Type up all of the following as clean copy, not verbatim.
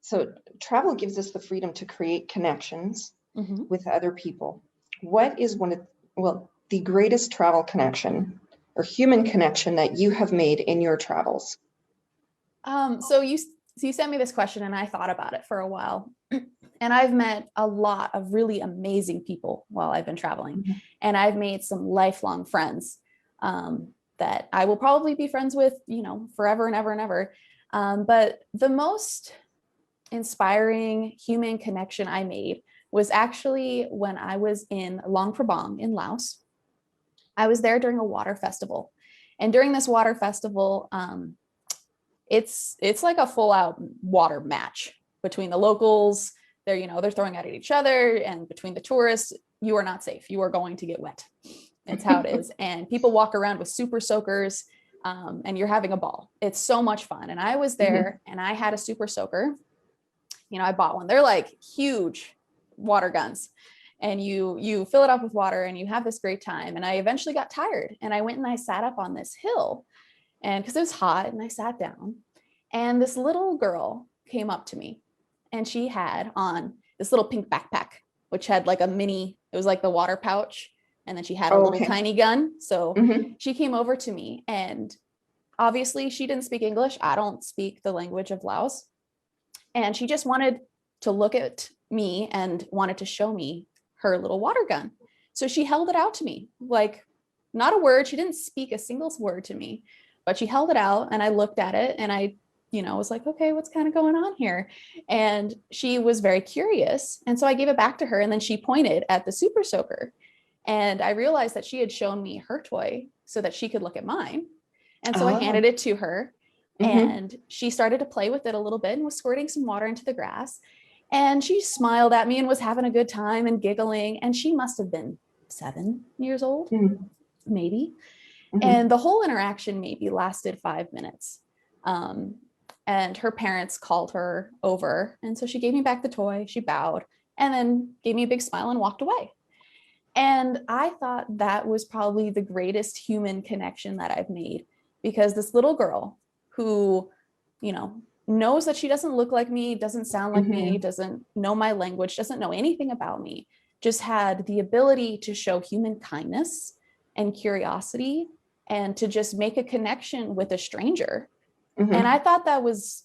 So travel gives us the freedom to create connections Mm-hmm. with other people. What is the greatest travel connection or human connection that you have made in your travels? So you sent me this question and I thought about it for a while. And I've met a lot of really amazing people while I've been traveling. Mm-hmm. And I've made some lifelong friends that I will probably be friends with, forever and ever and ever. But the most inspiring human connection I made was actually when I was in Luang Prabang in Laos. I was there during a water festival. And during this water festival, it's like a full out water match between the locals. They're throwing out at each other, and between the tourists, you are not safe. You are going to get wet. It's how it is. And people walk around with super soakers, and you're having a ball. It's so much fun. And I was there and I had a super soaker. I bought one. They're like huge water guns, and you fill it up with water and you have this great time. And I eventually got tired and I went and I sat up on this hill, and because it was hot, and I sat down, and this little girl came up to me, and she had on this little pink backpack, which had like it was like the water pouch. And then she had a little tiny gun. So she came over to me, and obviously she didn't speak English. I don't speak the language of Laos. And she just wanted to look at me and wanted to show me her little water gun. So she held it out to me, like not a word. She didn't speak a single word to me, but she held it out, and I looked at it, and I was like, okay, what's kind of going on here? And she was very curious. And so I gave it back to her, and then she pointed at the super soaker. And I realized that she had shown me her toy so that she could look at mine. And so I handed it to her, and she started to play with it a little bit and was squirting some water into the grass. And she smiled at me and was having a good time and giggling. And she must have been 7 years old, maybe. And the whole interaction maybe lasted 5 minutes. And her parents called her over. And so she gave me back the toy. She bowed and then gave me a big smile and walked away. And I thought that was probably the greatest human connection that I've made, because this little girl who, knows that she doesn't look like me, doesn't sound like me, doesn't know my language, doesn't know anything about me, just had the ability to show human kindness and curiosity and to just make a connection with a stranger. And I thought that was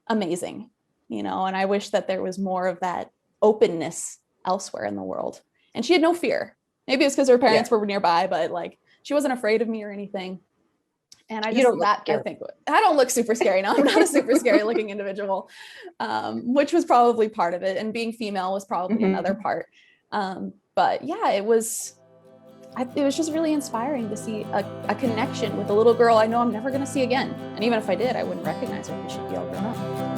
amazing, and I wish that there was more of that openness elsewhere in the world. And she had no fear. Maybe it's because her parents were nearby, but like she wasn't afraid of me or anything. And I just I think I don't look super scary. No, I'm not a super scary looking individual, which was probably part of it. And being female was probably another part. But yeah, it was just really inspiring to see a connection with a little girl I know I'm never going to see again. And even if I did, I wouldn't recognize her because she'd be all grown up.